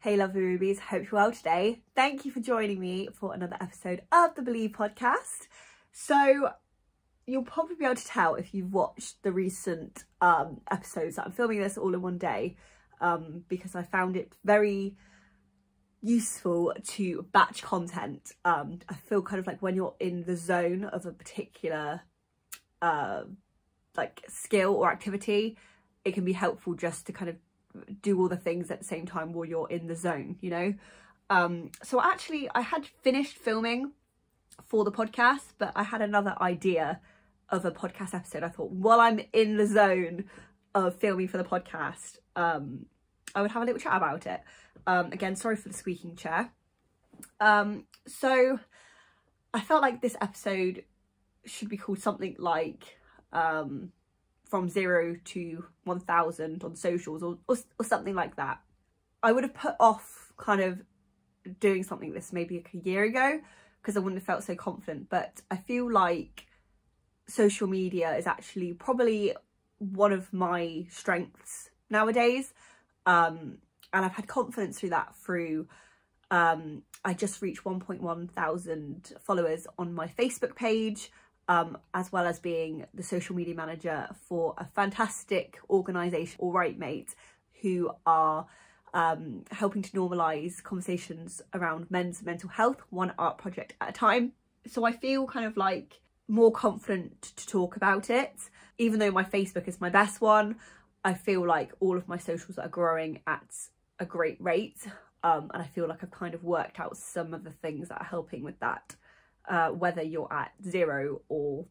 Hey lovely rubies, hope you're well today. Thank you for joining me for another episode of the Believe podcast. So you'll probably be able to tell if you've watched the recent episodes that I'm filming this all in one day, because I found it very useful to batch content. I feel kind of like when you're in the zone of a particular like skill or activity, it can be helpful just to kind of do all the things at the same time while you're in the zone, you know. So actually I had finished filming for the podcast, but I had another idea of a podcast episode. I thought while I'm in the zone of filming for the podcast, I would have a little chat about it. Again, sorry for the squeaking chair. So I felt like this episode should be called something like from 0 to 1000 on socials or something like that. I would have put off kind of doing something like this maybe like a year ago because I wouldn't have felt so confident, but I feel like social media is actually probably one of my strengths nowadays, and I've had confidence through that through I just reached 1.1 thousand followers on my Facebook page, as well as being the social media manager for a fantastic organisation, All Right Mate, who are helping to normalise conversations around men's mental health, one art project at a time. So I feel kind of like more confident to talk about it. Even though my Facebook is my best one, I feel like all of my socials are growing at a great rate, and I feel like I've kind of worked out some of the things that are helping with that. Whether you're at 0 or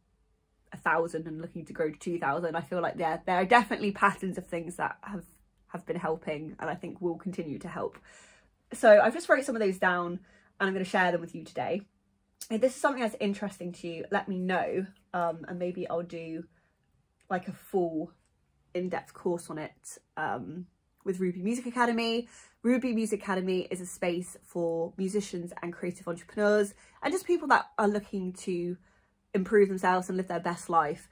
1,000 and looking to grow to 2,000, I feel like there are definitely patterns of things that have been helping and I think will continue to help. So I've just wrote some of those down and I'm going to share them with you today. If this is something that's interesting to you, let me know, and maybe I'll do like a full in-depth course on it with Ruby Music Academy. Ruby Music Academy is a space for musicians and creative entrepreneurs and just people that are looking to improve themselves and live their best life,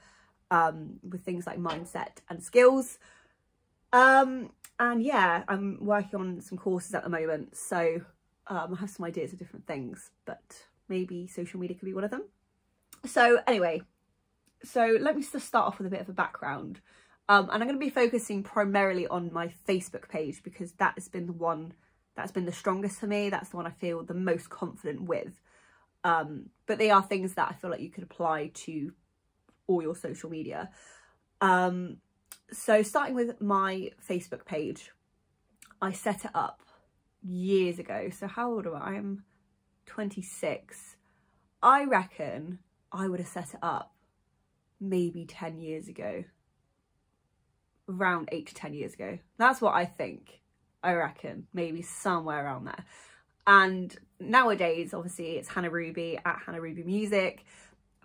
with things like mindset and skills. And yeah, I'm working on some courses at the moment, so I have some ideas of different things, but maybe social media could be one of them. So anyway, so let me just start off with a bit of a background. And I'm going to be focusing primarily on my Facebook page because that has been the one that's been the strongest for me. That's the one I feel the most confident with. But they are things that I feel like you could apply to all your social media. So starting with my Facebook page, I set it up years ago. So how old am I? I'm 26. I reckon I would have set it up maybe 10 years ago. Around 8 to 10 years ago. That's what I think. I reckon maybe somewhere around there. And nowadays obviously it's Hannah Ruby at hannahrubymusic,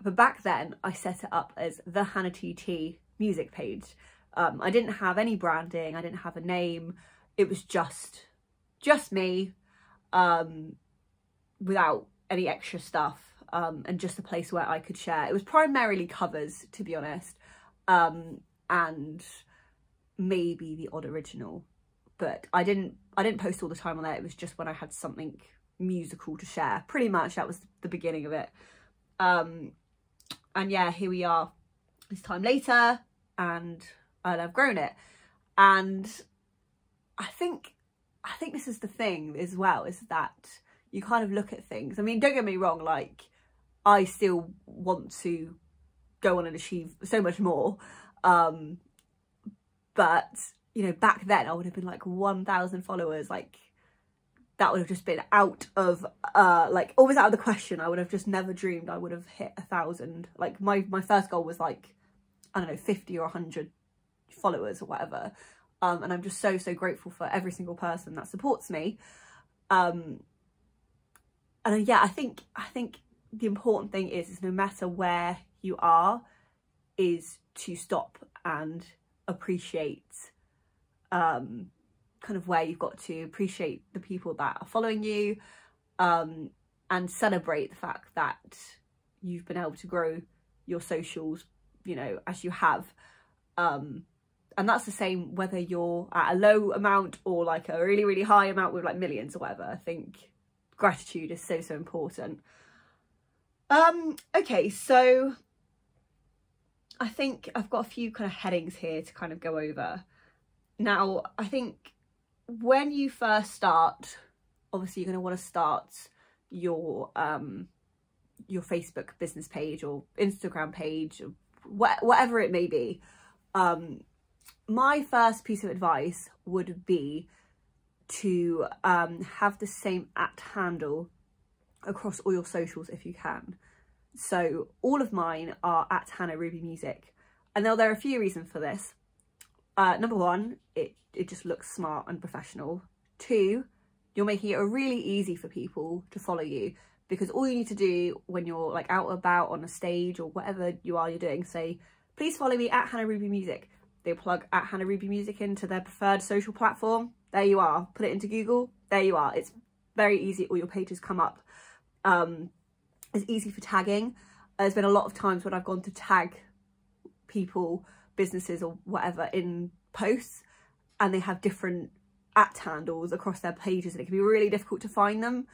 but back then I set it up as the Hannah TT music page. I didn't have any branding, I didn't have a name, it was just me, without any extra stuff, and just a place where I could share. It was primarily covers, to be honest, and maybe the odd original, but I didn't post all the time on there. It was just when I had something musical to share. Pretty much that was the beginning of it. And yeah, here we are this time later, and I've grown it. And I think this is the thing as well, is that you kind of look at things. I mean, don't get me wrong, like I still want to go on and achieve so much more, but you know, back then I would have been like 1,000 followers, like that would have just been out of like always out of the question. I would have just never dreamed I would have hit 1,000. Like my first goal was like, I don't know, 50 or 100 followers or whatever, and I'm just so grateful for every single person that supports me. And yeah, I think the important thing is no matter where you are, is to stop and appreciate kind of where you've got to, appreciate the people that are following you, and celebrate the fact that you've been able to grow your socials, you know, as you have, And that's the same whether you're at a low amount or like a really, really high amount with like millions or whatever. I think gratitude is so, so important. Okay, so I think I've got a few kind of headings here to kind of go over. Now, I think when you first start, obviously you're going to want to start your Facebook business page or Instagram page, or whatever it may be. My first piece of advice would be to have the same @handle across all your socials if you can. So all of mine are @hannahrubymusic, and there are a few reasons for this. Number one, it just looks smart and professional. Two, you're making it really easy for people to follow you, because all you need to do when you're like out and about on a stage or whatever you're doing, say, please follow me @hannahrubymusic. They plug @hannahrubymusic into their preferred social platform. There you are. Put it into Google. There you are. It's very easy. All your pages come up. It's easy for tagging. There's been a lot of times when I've gone to tag people, businesses or whatever in posts, and they have different @handles across their pages, and it can be really difficult to find them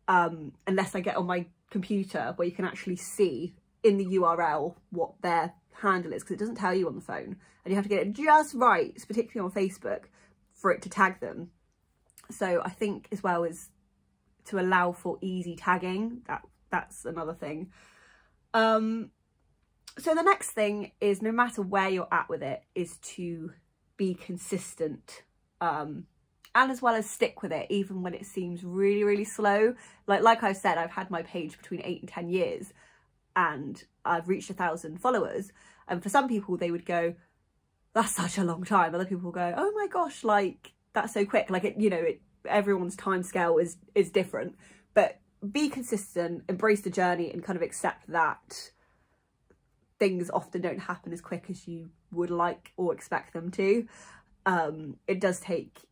unless I get on my computer where you can actually see in the URL what their handle is, because it doesn't tell you on the phone, and you have to get it just right, particularly on Facebook, for it to tag them. So I think as well as to allow for easy tagging, that's another thing. So the next thing is, no matter where you're at with it, is to be consistent, and as well as stick with it even when it seems really, really slow. Like I said, I've had my page between 8 and 10 years and I've reached 1,000 followers, and for some people they would go, that's such a long time. Other people will go, oh my gosh, like that's so quick. Like everyone's time scale is different, but be consistent, embrace the journey, and kind of accept that things often don't happen as quick as you would like or expect them to. It does take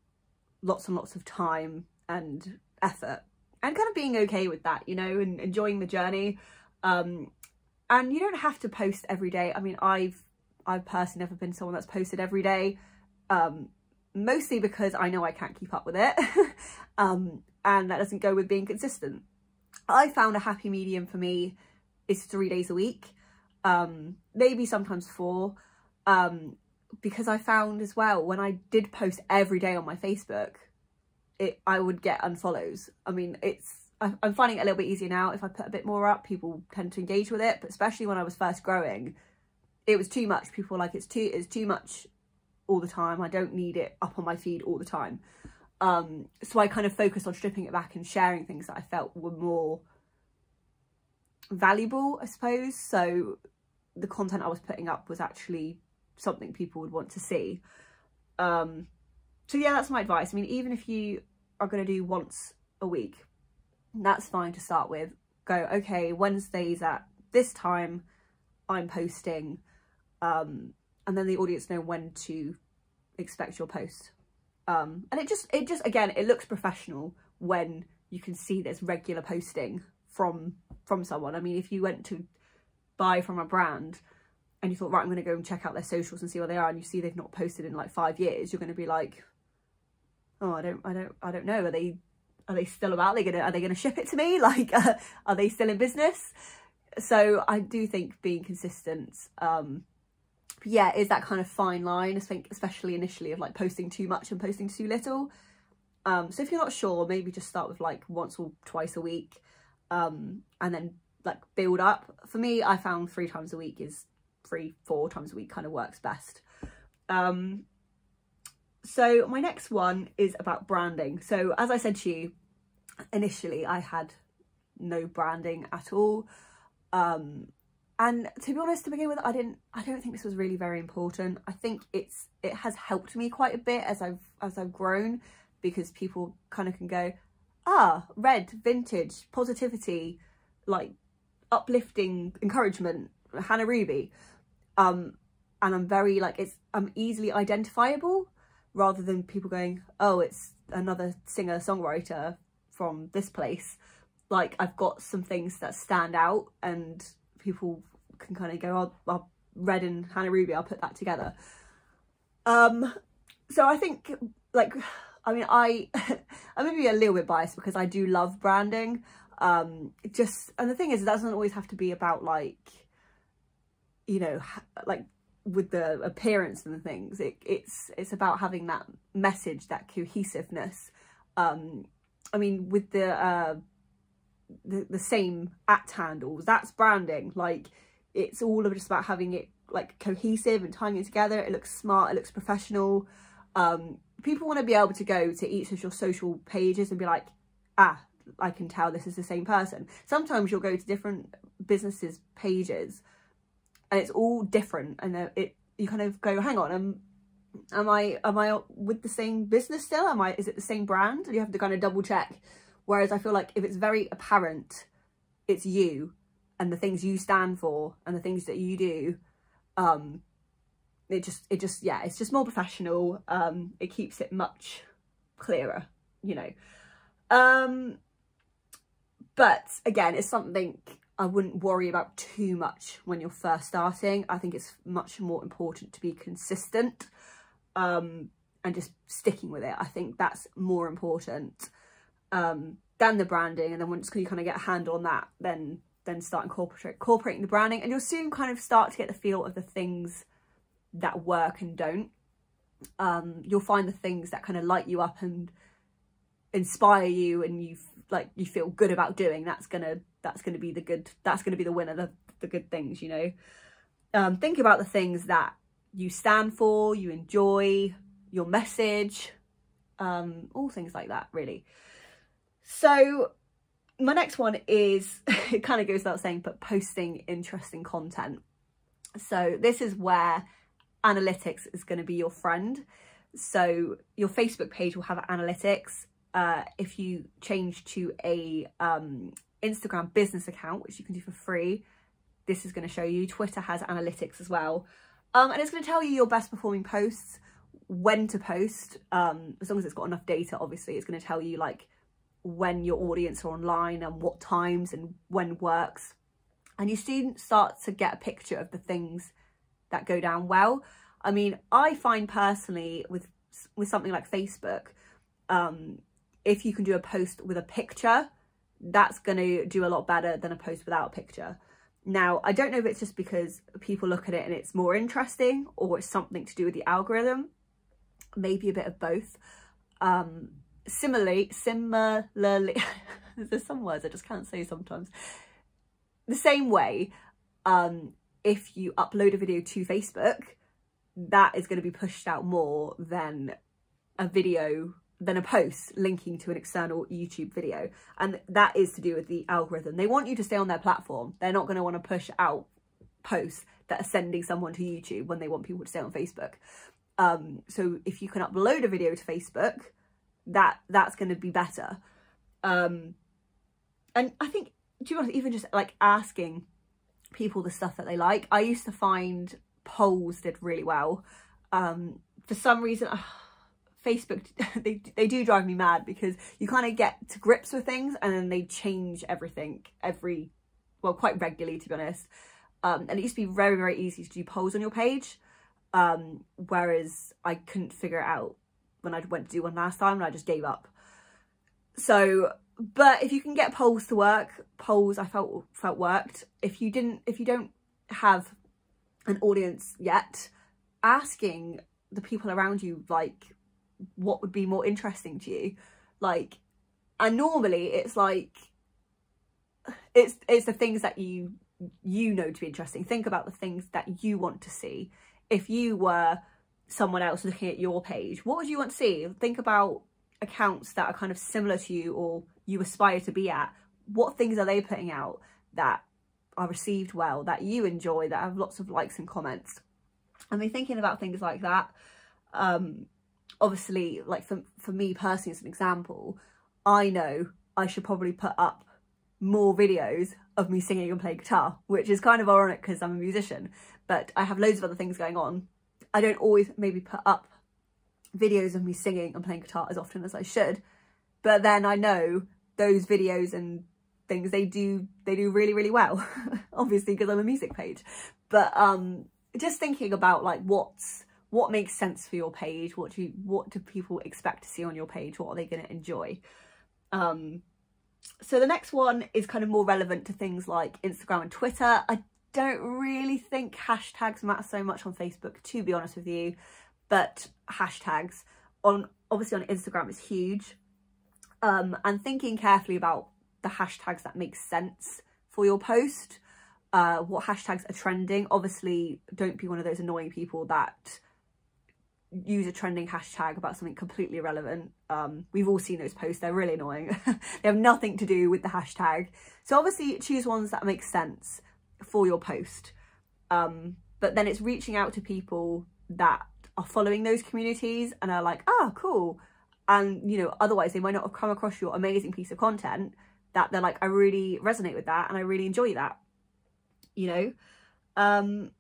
lots and lots of time and effort, and kind of being okay with that, and enjoying the journey. And you don't have to post every day. I mean, I've personally never been someone that's posted every day, mostly because I know I can't keep up with it. And that doesn't go with being consistent. I found a happy medium for me is 3 days a week, maybe sometimes 4, because I found as well, when I did post every day on my Facebook, I would get unfollows. I mean, I'm finding it a little bit easier now. If I put a bit more up, people tend to engage with it, but especially when I was first growing, it was too much. People were like, it's too much all the time. I don't need it up on my feed all the time. So I kind of focused on stripping it back and sharing things that I felt were more valuable, I suppose. So the content I was putting up was actually something people would want to see. So yeah, that's my advice. I mean, even if you are going to do once a week, that's fine to start with. Go, okay, Wednesdays at this time I'm posting, and then the audience know when to expect your post. And it just again, it looks professional when you can see there's regular posting from someone. I mean, if you went to buy from a brand and you thought, right, I'm going to go and check out their socials and see where they are, and you see they've not posted in like 5 years, you're going to be like, oh, I don't know. Are they still about? Are they gonna ship it to me? Like, are they still in business? So I do think being consistent, yeah, is that kind of fine line. I think especially initially of like posting too much and posting too little. So if you're not sure, maybe just start with like once or twice a week, and then like build up. For me, I found 3 times a week is 4 times a week kind of works best. So my next one is about branding. So as I said to you, initially I had no branding at all. And to be honest, to begin with, I don't think this was really very important. I think it has helped me quite a bit as I've grown, because people kind of can go, red, vintage, positivity, like uplifting, encouragement, Hannah Ruby. And I'm very like, I'm easily identifiable, rather than people going, oh, it's another singer-songwriter from this place. Like, I've got some things that stand out and people can kind of go, oh, Red and Hannah Ruby, I'll put that together. So I think, like, I mean, I may be a little bit biased because I do love branding. And the thing is, it doesn't always have to be about, like, you know, like with the appearance and the things. It's about having that message, that cohesiveness. I mean, with the same @handles, that's branding. Like, it's all just about having it like cohesive and tying it together. It looks smart, it looks professional. People want to be able to go to each of your social pages and be like, ah, I can tell this is the same person. Sometimes you'll go to different businesses' pages and it's all different, and you kind of go, hang on, am I with the same business still? Is it the same brand? And you have to kind of double check. Whereas I feel like if it's very apparent it's you and the things you stand for and the things that you do, it's just more professional. It keeps it much clearer, you know. But again, it's something I wouldn't worry about too much when you're first starting. I think it's much more important to be consistent, and just sticking with it. I think that's more important than the branding. And then once you kind of get a handle on that, then start incorporating the branding, and you'll soon kind of start to get the feel of the things that work and don't. You'll find the things that kind of light you up and inspire you, and you feel good about doing. That's gonna be the good. That's gonna be the winner. The good things, you know. Think about the things that you stand for, you enjoy, your message, all things like that, really. So my next one is, it kind of goes without saying, but posting interesting content. So this is where analytics is going to be your friend. So your Facebook page will have analytics. If you change to a Instagram business account, which you can do for free, this is going to show you. Twitter has analytics as well. And it's going to tell you your best performing posts, when to post, as long as it's got enough data. Obviously, it's going to tell you like when your audience are online and what times and when works. And you soon start to get a picture of the things that go down well. I mean, I find personally with something like Facebook, if you can do a post with a picture, that's going to do a lot better than a post without a picture. Now, I don't know if it's just because people look at it and it's more interesting, or it's something to do with the algorithm. Maybe a bit of both. Similarly, there's some words I just can't say sometimes. The same way, if you upload a video to Facebook, that is going to be pushed out more than a post linking to an external YouTube video. And that is to do with the algorithm. They want you to stay on their platform. They're not going to want to push out posts that are sending someone to YouTube when they want people to stay on Facebook. So if you can upload a video to Facebook, that's going to be better. And I think, do you know, even just like asking people the stuff that they like. I used to find polls did really well. For some reason, Facebook, they do drive me mad, because you kind of get to grips with things and then they change everything quite regularly, to be honest. And it used to be very, very easy to do polls on your page. Whereas I couldn't figure it out when I went to do one last time, and I just gave up. So, but if you can get polls to work, polls I felt worked. If you don't have an audience yet, asking the people around you like what would be more interesting to you, like, and normally it's like it's the things that you know to be interesting. Think about the things that you want to see. If you were someone else looking at your page, what would you want to see? Think about accounts that are kind of similar to you or you aspire to be at. What things are they putting out that are received well, that you enjoy, that have lots of likes and comments? I mean, thinking about things like that. Obviously, like for me personally, as an example, I know I should probably put up more videos of me singing and playing guitar, which is kind of ironic because I'm a musician, but I have loads of other things going on. I don't always maybe put up videos of me singing and playing guitar as often as I should, but then I know those videos and things, they do really, really well, obviously because I'm a music page. But just thinking about like what what makes sense for your page, what do people expect to see on your page, what are they going to enjoy. So the next one is kind of more relevant to things like Instagram and Twitter. I don't really think hashtags matter so much on Facebook, to be honest with you, but hashtags obviously on Instagram is huge. And thinking carefully about the hashtags that make sense for your post, what hashtags are trending. Obviously, don't be one of those annoying people that use a trending hashtag about something completely irrelevant. We've all seen those posts, they're really annoying. They have nothing to do with the hashtag. So obviously choose ones that make sense for your post. But then it's reaching out to people that are following those communities and are like, oh, cool. And, you know, otherwise they might not have come across your amazing piece of content that they're like, I really resonate with that and I really enjoy that, you know. And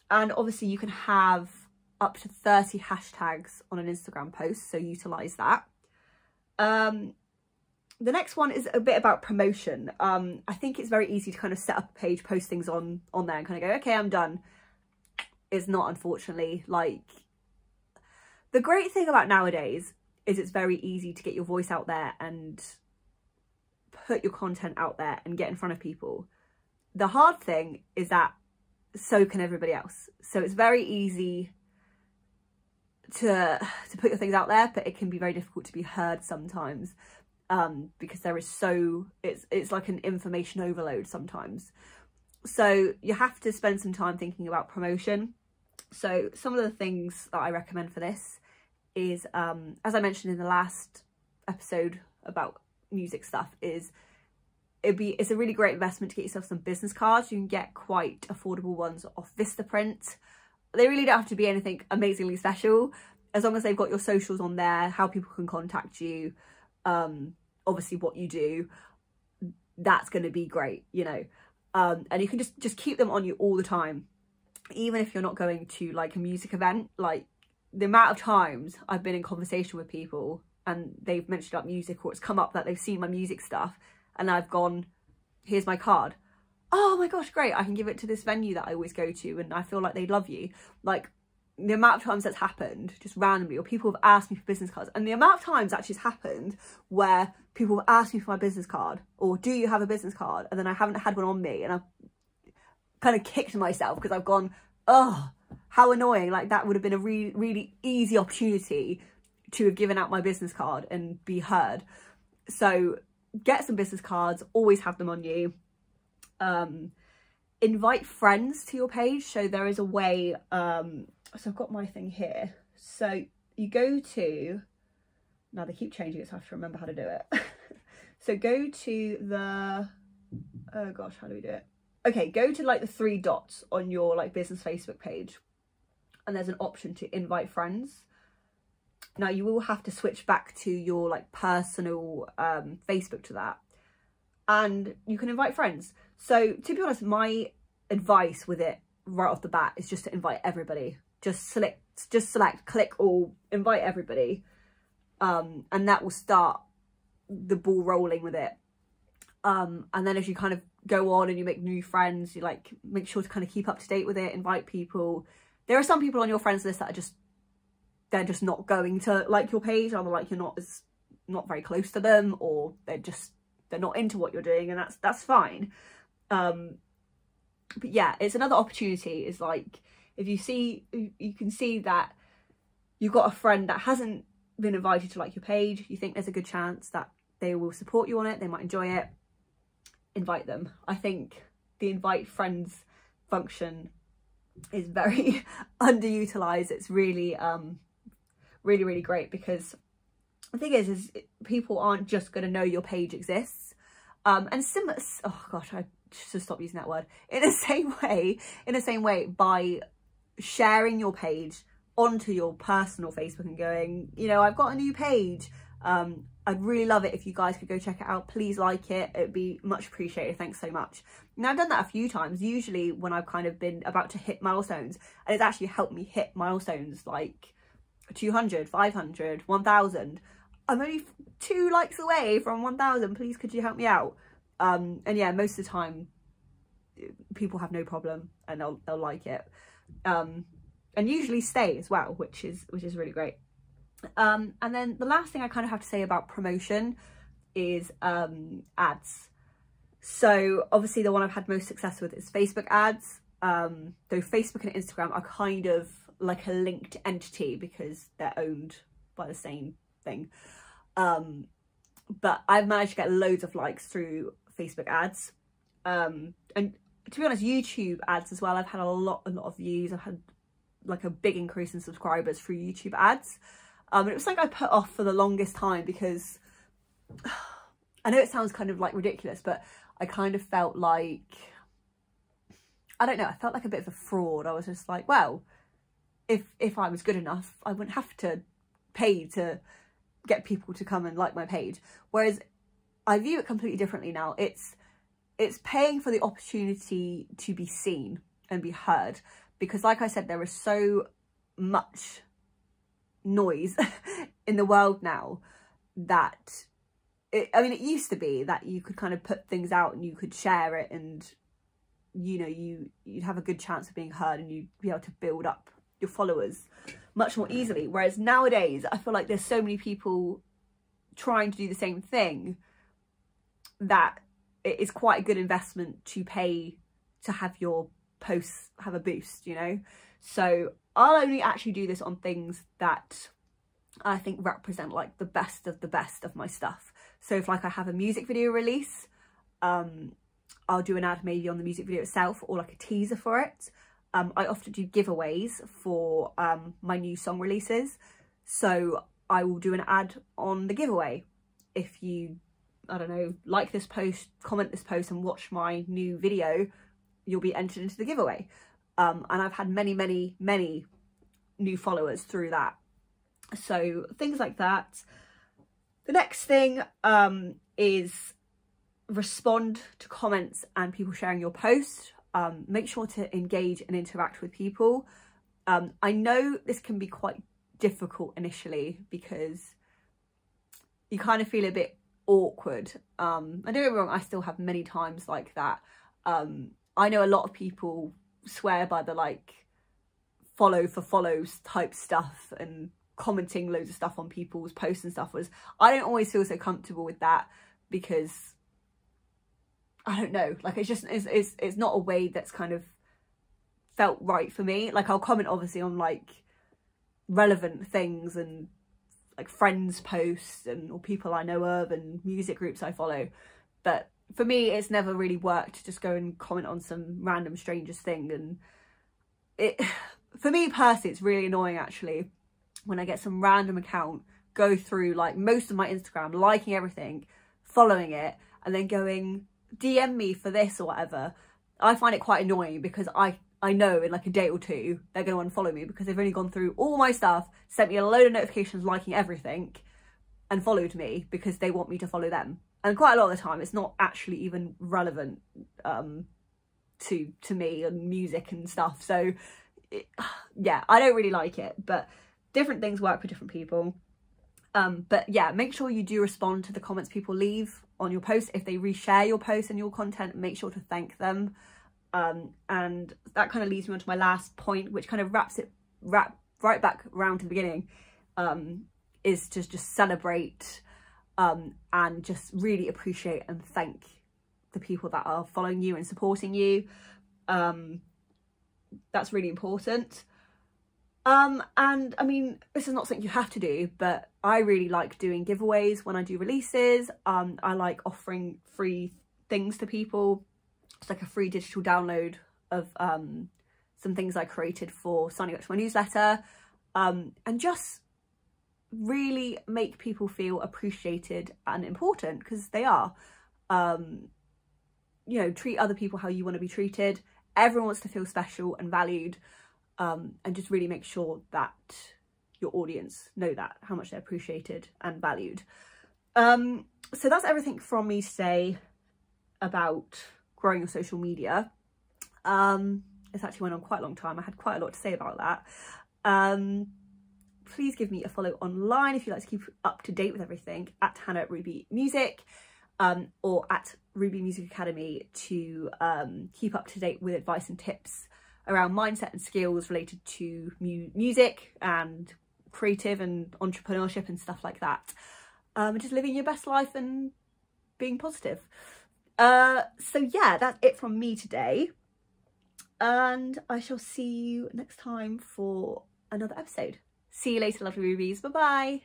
obviously you can have up to 30 hashtags on an Instagram post, so utilize that. The next one is a bit about promotion. I think it's very easy to kind of set up a page, post things on there and kind of go, okay, I'm done. It's not, unfortunately. Like, the great thing about nowadays is it's very easy to get your voice out there and put your content out there and get in front of people. The hard thing is that so can everybody else. So it's very easy to put your things out there, but it can be very difficult to be heard sometimes, because there is it's like an information overload sometimes. So you have to spend some time thinking about promotion. So some of the things that I recommend for this is, as I mentioned in the last episode about music stuff, is it's a really great investment to get yourself some business cards. You can get quite affordable ones off Vistaprint. They really don't have to be anything amazingly special, as long as they've got your socials on there, how people can contact you, obviously what you do, that's going to be great, you know. And you can just keep them on you all the time, even if you're not going to like a music event. Like, the amount of times I've been in conversation with people and they've mentioned about music, or it's come up that they've seen my music stuff and I've gone, here's my card. Oh my gosh, great, I can give it to this venue that I always go to and I feel like they'd love you. Like, the amount of times that's happened just randomly, or people have asked me for business cards, and the amount of times actually has happened where people have asked me for my business card, or do you have a business card, and then I haven't had one on me, and I've kind of kicked myself because I've gone, oh, how annoying. Like, that would have been a really easy opportunity to have given out my business card and be heard. So get some business cards, always have them on you. Invite friends to your page. So there is a way, so I've got my thing here. So you go to, now they keep changing it, so I have to remember how to do it. So go to the, oh gosh, how do we do it? Okay, go to like the 3 dots on your like business Facebook page, and there's an option to invite friends. Now you will have to switch back to your like personal Facebook to that, and you can invite friends. So to be honest, my advice with it right off the bat is just to invite everybody. Just select, click all, invite everybody, and that will start the ball rolling with it. And then as you kind of go on and you make new friends, you like make sure to kind of keep up to date with it, invite people. There are some people on your friends list that are they're just not going to like your page, either like you're not very close to them, or they're not into what you're doing, and that's fine. But yeah, it's another opportunity. Is like, if you can see that you've got a friend that hasn't been invited to like your page, you think there's a good chance that they will support you on it, they might enjoy it, invite them. I think the invite friends function is very underutilized. It's really really great, because the thing is people aren't just going to know your page exists, and similar, oh gosh, I should stop using that word. In the same way, by sharing your page onto your personal Facebook and going, you know, I've got a new page, I'd really love it if you guys could go check it out, please like it, it'd be much appreciated, thanks so much. Now I've done that a few times, usually when I've kind of been about to hit milestones, and it's actually helped me hit milestones like 200, 500, 1000. I'm only 2 likes away from 1000, please could you help me out? And yeah, most of the time people have no problem and they'll like it. And and usually stay as well, which is really great. And then the last thing I kind of have to say about promotion is ads. So obviously the one I've had most success with is Facebook ads. Though Facebook and Instagram are kind of like a linked entity because they're owned by the same thing. But I've managed to get loads of likes through Facebook ads. And to be honest, YouTube ads as well. I've had a lot of views. I've had like a big increase in subscribers through YouTube ads. And it was something I put off for the longest time because I know it sounds kind of like ridiculous, but I kind of felt like, I don't know, I felt like a bit of a fraud. I was just like, well, if I was good enough, I wouldn't have to pay to get people to come and like my page. Whereas I view it completely differently now. It's paying for the opportunity to be seen and be heard, because like I said, there is so much noise in the world now that I mean, it used to be that you could kind of put things out and you could share it, and you know, you'd have a good chance of being heard and you'd be able to build up your followers much more easily. Whereas nowadays I feel like there's so many people trying to do the same thing that it is quite a good investment to pay to have your posts have a boost, you know. So I'll only actually do this on things that I think represent like the best of my stuff. So if like I have a music video release, I'll do an ad maybe on the music video itself or like a teaser for it. I often do giveaways for my new song releases. So I will do an ad on the giveaway. If you, I don't know, like this post, comment this post and watch my new video, you'll be entered into the giveaway. And I've had many new followers through that. So things like that. The next thing is respond to comments and people sharing your post. Make sure to engage and interact with people. I know this can be quite difficult initially because you kind of feel a bit awkward. And don't get me wrong, I still have many times like that. I know a lot of people swear by the like follow for follows type stuff and commenting loads of stuff on people's posts and stuff. I don't always feel so comfortable with that because I don't know, like it's not a way that's kind of felt right for me. Like I'll comment obviously on like relevant things and like friends posts and or people I know of and music groups I follow, but for me it's never really worked to just go and comment on some random stranger's thing. And it, for me personally, it's really annoying actually when I get some random account go through like most of my Instagram, liking everything, following it, and then going DM me for this or whatever. I find it quite annoying because I know in like a day or two they're going to unfollow me because they've only gone through all my stuff, sent me a load of notifications liking everything, and followed me because they want me to follow them. And quite a lot of the time it's not actually even relevant to me and music and stuff. So yeah, I don't really like it, but different things work for different people. But yeah, make sure you do respond to the comments people leave on your post. If they reshare your post and your content, make sure to thank them. And that kind of leads me on to my last point, which kind of wraps right back around to the beginning, is to just celebrate and just really appreciate and thank the people that are following you and supporting you. That's really important. And I mean, this is not something you have to do, but I really like doing giveaways when I do releases. I like offering free things to people. It's like a free digital download of some things I created for signing up to my newsletter, and just really make people feel appreciated and important, because they are. You know, treat other people how you want to be treated. Everyone wants to feel special and valued. And just really make sure that your audience know that, how much they're appreciated and valued. So that's everything from me today about growing your social media. It's actually went on quite a long time. I had quite a lot to say about that. Please give me a follow online if you'd like to keep up to date with everything, at hannahrubymusic, or at Ruby Music Academy to keep up to date with advice and tips around mindset and skills related to music and creative and entrepreneurship and stuff like that. Just living your best life and being positive. So yeah, that's it from me today, and I shall see you next time for another episode. See you later, lovely rubies. Bye bye.